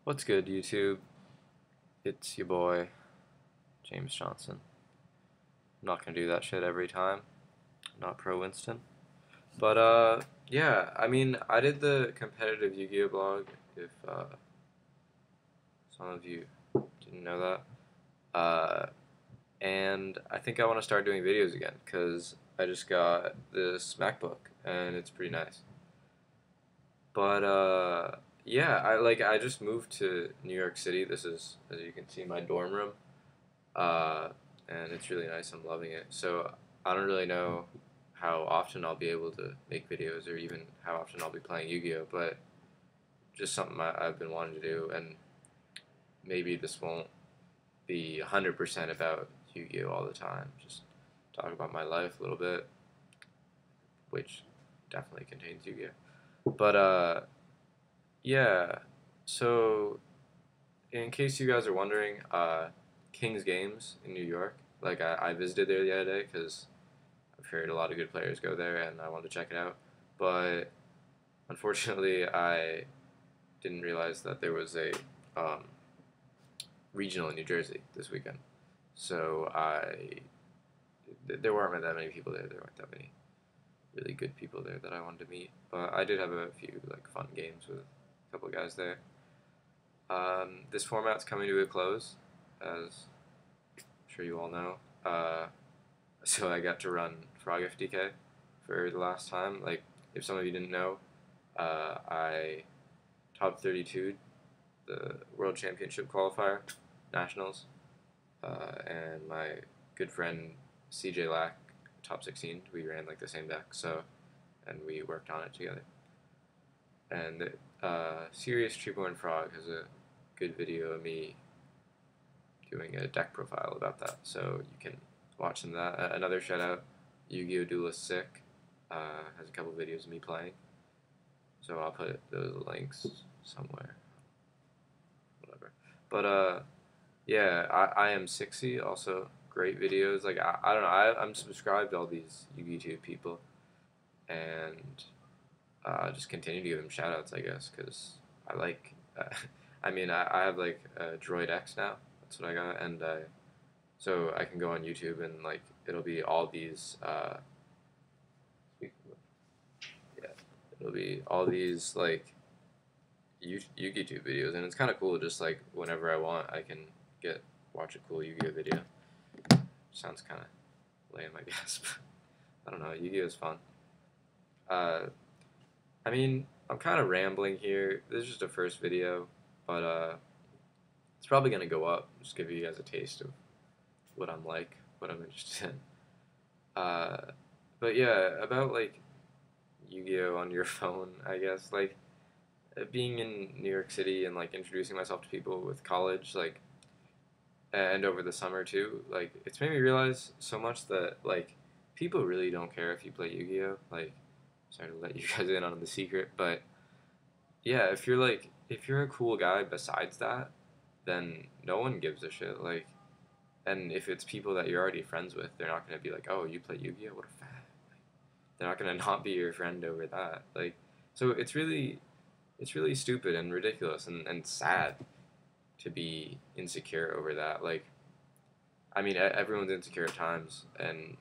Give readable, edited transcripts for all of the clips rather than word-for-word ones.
What's good, YouTube? It's your boy, James Johnson. I'm not gonna do that shit every time. I'm not pro Winston. But, yeah, I mean, I did the competitive Yu-Gi-Oh blog, if, some of you didn't know that. And I think I want to start doing videos again, because I just got this MacBook, and it's pretty nice. But, yeah, I just moved to New York City. This is, as you can see, my dorm room. uh, and it's really nice. I'm loving it. So I don't really know how often I'll be able to make videos or even how often I'll be playing Yu-Gi-Oh, but just something I've been wanting to do, and maybe this won't be 100% about Yu-Gi-Oh all the time. Just talk about my life a little bit, which definitely contains Yu-Gi-Oh. But yeah. So in case you guys are wondering, King's Games in New York. Like I visited there the other day because I've heard a lot of good players go there, and I wanted to check it out. But unfortunately, I didn't realize that there was a um, regional in New Jersey this weekend. So there weren't that many people there. There weren't that many really good people there that I wanted to meet. But I did have a few like fun games with a couple of guys there. This format's coming to a close, as I'm sure you all know. So I got to run Frog FDK for the last time. Like, if some of you didn't know, I top 32 the World Championship qualifier, nationals, and my good friend CJ Lack, top 16. We ran like the same deck, and we worked on it together. And Serious Treeborn Frog has a good video of me doing a deck profile about that, so you can watch some of that. Another shout out, Yu-Gi-Oh! Duelist Sick has a couple videos of me playing, so I'll put those links somewhere, whatever. But yeah, I am 60, also great videos. Like I don't know, I'm subscribed to all these YouTube people, and just continue to give them shout outs, I guess, because I like. I mean, I have like a Droid X now. That's what I got, and so I can go on YouTube and like it'll be all these. Yeah, it'll be all these like YouTube videos, and it's kind of cool. Just like whenever I want, I can watch a cool Yu-Gi-Oh video. Sounds kind of lame, I guess. But I don't know. Yu-Gi-Oh is fun. Uh, I mean, I'm kind of rambling here. This is just a first video, but it's probably gonna go up. Just give you guys a taste of what I'm like, what I'm interested in. But yeah, about like Yu-Gi-Oh on your phone, I guess. Like being in New York City and like introducing myself to people with college, like, and over the summer too. Like it's made me realize so much that like people really don't care if you play Yu-Gi-Oh. Like, sorry to let you guys in on the secret, but yeah, if you're a cool guy besides that, then no one gives a shit. Like, and if it's people that you're already friends with, they're not gonna be like, oh, you play Yu-Gi-Oh, what a fag. Like, they're not gonna not be your friend over that. Like, so it's really stupid and ridiculous and sad to be insecure over that. Like, I mean, everyone's insecure at times, and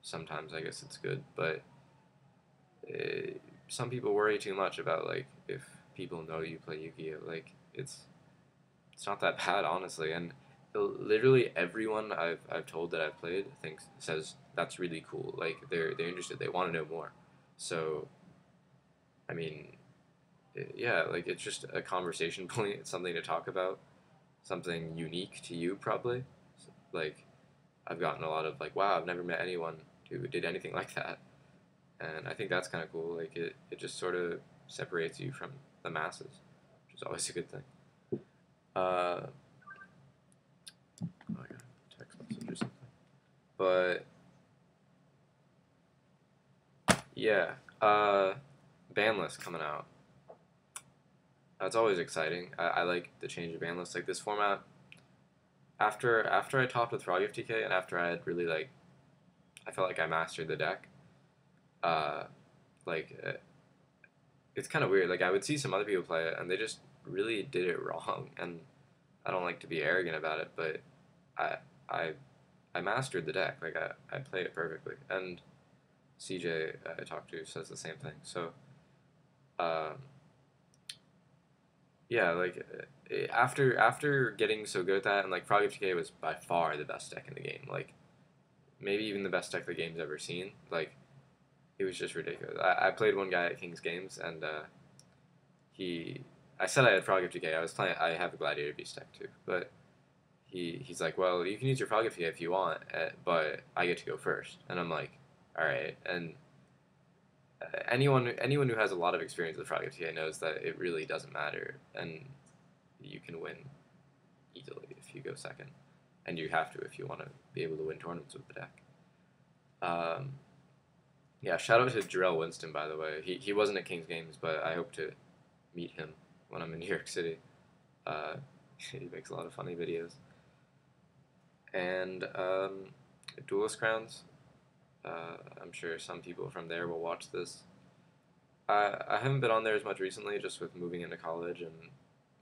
sometimes I guess it's good, but uh, some people worry too much about like if people know you play Yu-Gi-Oh. Like, it's not that bad, honestly, and literally everyone I've told that I've played says that's really cool. Like they're interested, they want to know more. So I mean, yeah, like it's just a conversation point. It's something to talk about, something unique to you probably. Like I've gotten a lot of like, wow, I've never met anyone who did anything like that, and I think that's kind of cool. Like it just sort of separates you from the masses, which is always a good thing. Uh, oh, I got a text message or something. But yeah, ban list coming out. That's always exciting. I like the change of ban list. Like this format, after I topped with Frog FTK and after I had really like, I felt like I mastered the deck. Uh, like it's kind of weird. Like I would see some other people play it and they just really did it wrong, and I don't like to be arrogant about it, but I I I mastered the deck. Like I played it perfectly, and CJ I talked to says the same thing. So um, yeah, like after getting so good at that, and like Frog FTK was by far the best deck in the game. Like maybe even the best deck the game's ever seen. Like it was just ridiculous. I played one guy at King's Games, and he I said I had Frog FTK. I was playing. I have a Gladiator Beast deck too, but he's like, well, you can use your Frog FTK if you want, but I get to go first. And I'm like, all right. And anyone who has a lot of experience with Frog FTK knows that it really doesn't matter, and you can win easily if you go second, and you have to if you want to be able to win tournaments with the deck. Um, yeah, shout out to Jarrell Winston, by the way. He wasn't at King's Games, but I hope to meet him when I'm in New York City. Uh, he makes a lot of funny videos. And Duelist Crowns, I'm sure some people from there will watch this. I haven't been on there as much recently, just with moving into college and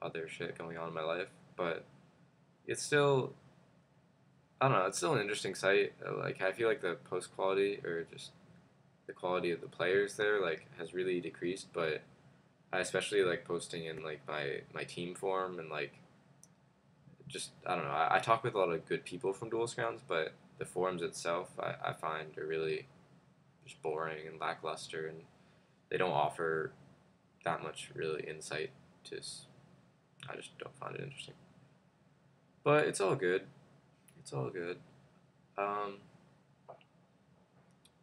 other shit going on in my life, but it's still, I don't know, it's still an interesting site. Like, I feel like the post quality, or just the quality of the players there, like, has really decreased, but I especially like posting in, like, my team forum, and, like, just, I don't know, I talk with a lot of good people from Duelist Grounds, but the forums itself, I find are really just boring and lackluster, and they don't offer that much really insight to. I just don't find it interesting. But it's all good. It's all good. Um,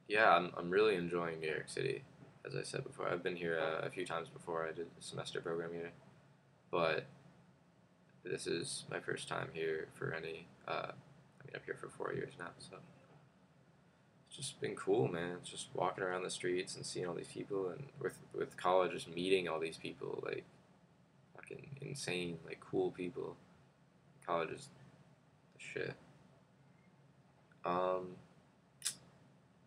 yeah, I'm really enjoying New York City. As I said before, I've been here a few times before. I did a semester program here, but this is my first time here for any. I mean, I'm here for 4 years now, so it's just been cool, man. It's just walking around the streets and seeing all these people, and with college, just meeting all these people, like fucking insane, like cool people. College is the shit. Um,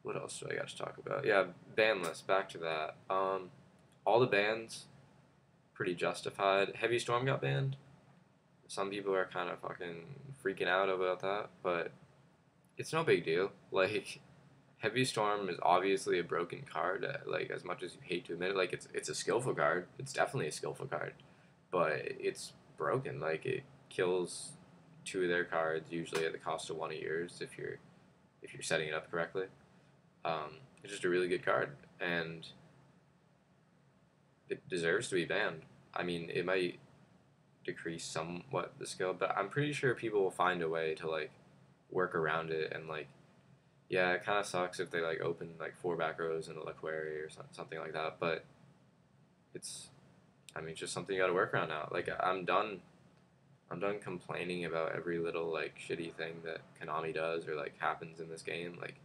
what else do I got to talk about? Yeah, band list. Back to that. All the bands, pretty justified. Heavy Storm got banned. Some people are kind of fucking freaking out about that, but it's no big deal. Like, Heavy Storm is obviously a broken card. Like, as much as you hate to admit it, like it's a skillful card. It's definitely a skillful card, but it's broken. Like, it kills two of their cards usually at the cost of one of yours if you're setting it up correctly. It's just a really good card, and it deserves to be banned. I mean, it might decrease somewhat the skill, but I'm pretty sure people will find a way to like work around it, and like, yeah, it kind of sucks if they like open like four back rows in a Laquerie or something like that, but it's, I mean, it's just something you got to work around now. Like, I'm done. I'm done complaining about every little like shitty thing that Konami does or like happens in this game. Like,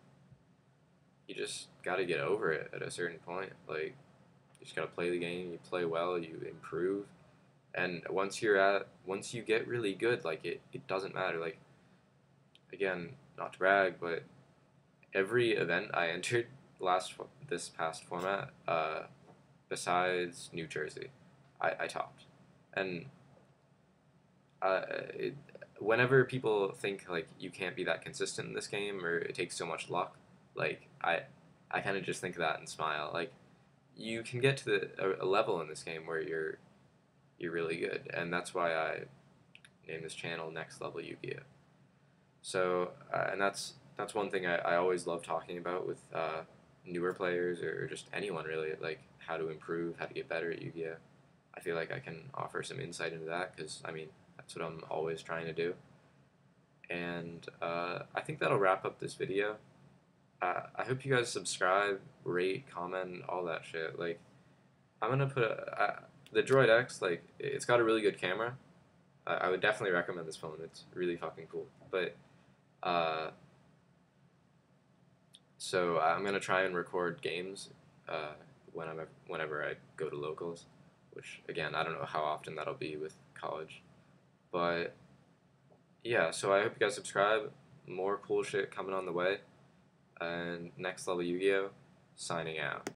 you just got to get over it at a certain point. Like, you just got to play the game. You play well. You improve. And once you get really good, like it doesn't matter. Like, again, not to brag, but every event I entered this past format, besides New Jersey, I topped. And uh, it, whenever people think like you can't be that consistent in this game or it takes so much luck, like I kind of just think of that and smile. Like, you can get to a level in this game where you're really good, and that's why I named this channel Next Level Yu-Gi-Oh. So and that's one thing I always love talking about with newer players or just anyone really, like how to improve, how to get better at Yu-Gi-Oh. I feel like I can offer some insight into that because I mean that's what I'm always trying to do. And I think that'll wrap up this video. I hope you guys subscribe, rate, comment, all that shit. Like, I'm gonna put the Droid X. Like, it's got a really good camera. I would definitely recommend this phone. It's really fucking cool. But so I'm gonna try and record games whenever I go to locals, which again I don't know how often that'll be with college. But yeah, so I hope you guys subscribe. More cool shit coming on the way. And Next Level Yu-Gi-Oh! Signing out.